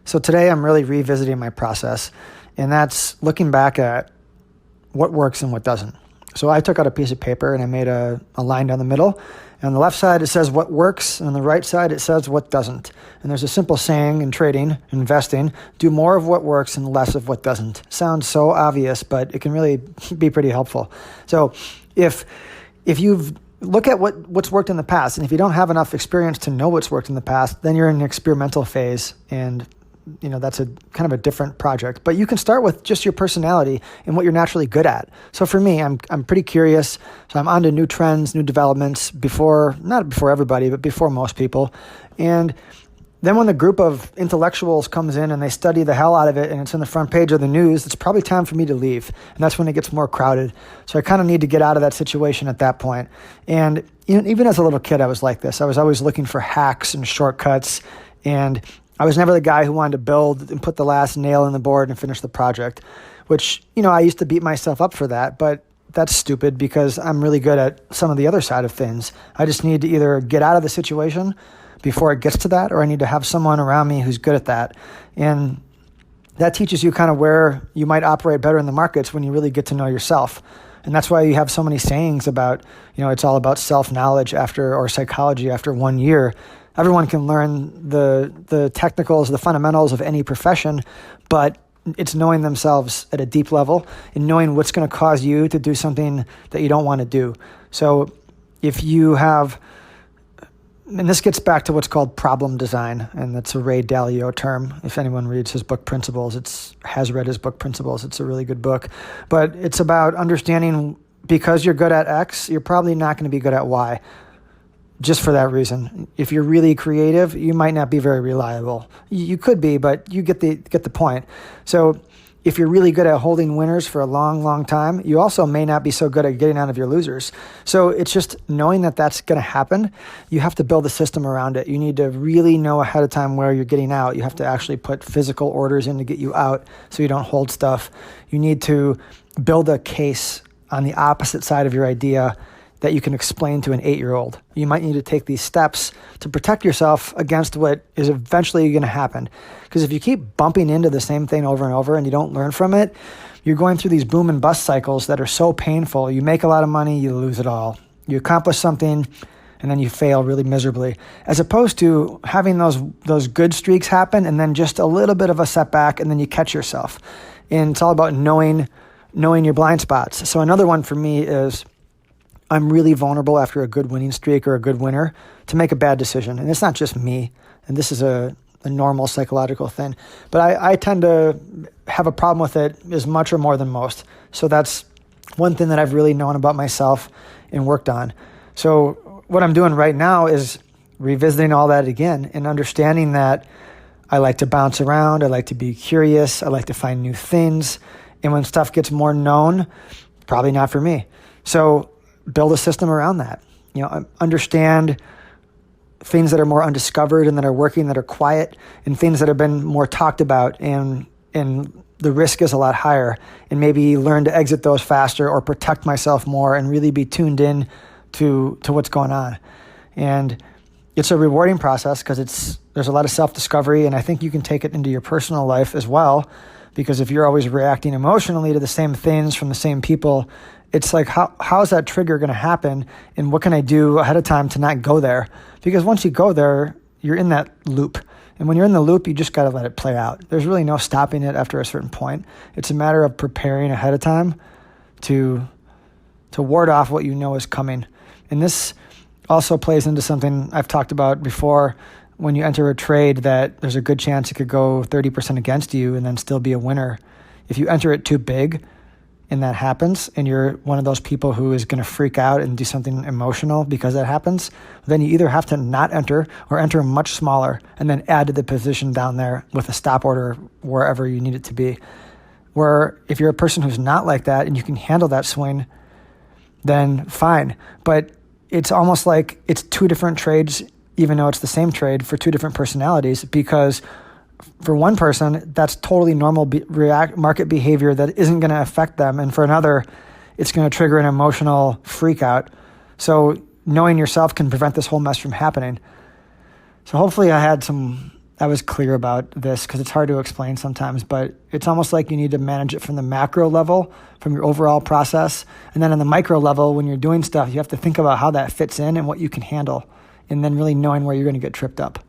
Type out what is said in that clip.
So today I'm really revisiting my process, and that's looking back at what works and what doesn't. So I took out a piece of paper and I made a line down the middle. And on the left side, it says what works, and on the right side, it says what doesn't. And there's a simple saying in trading, investing, do more of what works and less of what doesn't. Sounds so obvious, but it can really be pretty helpful. So if you've look at what's worked in the past, and if you don't have enough experience to know what's worked in the past, then you're in an experimental phase, and that's a kind of a different project. But you can start with just your personality and what you're naturally good at. So for me, I'm pretty curious. So I'm onto new trends, new developments not before everybody, but before most people. And then when the group of intellectuals comes in and they study the hell out of it and it's in the front page of the news, it's probably time for me to leave. And that's when it gets more crowded. So I kind of need to get out of that situation at that point. And even as a little kid, I was like this. I was always looking for hacks and shortcuts, and I was never the guy who wanted to build and put the last nail in the board and finish the project, which, I used to beat myself up for that, but that's stupid because I'm really good at some of the other side of things. I just need to either get out of the situation before it gets to that, or I need to have someone around me who's good at that. And that teaches you kind of where you might operate better in the markets when you really get to know yourself. And that's why you have so many sayings about, it's all about self-knowledge or psychology after 1 year. Everyone can learn the technicals, the fundamentals of any profession, but it's knowing themselves at a deep level and knowing what's going to cause you to do something that you don't want to do. So if you have, and this gets back to what's called problem design, and that's a Ray Dalio term. If anyone reads his book Principles, has read his book Principles, it's a really good book. But it's about understanding because you're good at X, you're probably not going to be good at Y. Just for that reason. If you're really creative, you might not be very reliable. You could be, but you get the point. So if you're really good at holding winners for a long, long time, you also may not be so good at getting out of your losers. So it's just knowing that that's going to happen. You have to build a system around it. You need to really know ahead of time where you're getting out. You have to actually put physical orders in to get you out so you don't hold stuff. You need to build a case on the opposite side of your idea that you can explain to an 8-year-old. You might need to take these steps to protect yourself against what is eventually going to happen. Because if you keep bumping into the same thing over and over and you don't learn from it, you're going through these boom and bust cycles that are so painful. You make a lot of money, you lose it all. You accomplish something, and then you fail really miserably. As opposed to having those good streaks happen and then just a little bit of a setback and then you catch yourself. And it's all about knowing your blind spots. So another one for me is I'm really vulnerable after a good winning streak or a good winner to make a bad decision. And it's not just me, and this is a normal psychological thing. But I tend to have a problem with it as much or more than most. So that's one thing that I've really known about myself and worked on. So what I'm doing right now is revisiting all that again and understanding that I like to bounce around, I like to be curious, I like to find new things. And when stuff gets more known, probably not for me. So build a system around that. Understand things that are more undiscovered and that are working, that are quiet, and things that have been more talked about, and the risk is a lot higher. And maybe learn to exit those faster or protect myself more and really be tuned in to what's going on. And it's a rewarding process because there's a lot of self-discovery, and I think you can take it into your personal life as well, because if you're always reacting emotionally to the same things from the same people, it's like, how is that trigger going to happen? And what can I do ahead of time to not go there? Because once you go there, you're in that loop. And when you're in the loop, you just got to let it play out. There's really no stopping it after a certain point. It's a matter of preparing ahead of time to ward off what you know is coming. And this also plays into something I've talked about before. When you enter a trade, that there's a good chance it could go 30% against you and then still be a winner. If you enter it too big, and that happens, and you're one of those people who is going to freak out and do something emotional because that happens, then you either have to not enter or enter much smaller and then add to the position down there with a stop order wherever you need it to be. Where if you're a person who's not like that and you can handle that swing, then fine. But it's almost like it's two different trades, even though it's the same trade, for two different personalities, because for one person, that's totally normal market behavior that isn't going to affect them. And for another, it's going to trigger an emotional freak out. So knowing yourself can prevent this whole mess from happening. So hopefully I had some I was clear about this because it's hard to explain sometimes, but it's almost like you need to manage it from the macro level, from your overall process. And then on the micro level, when you're doing stuff, you have to think about how that fits in and what you can handle, and then really knowing where you're going to get tripped up.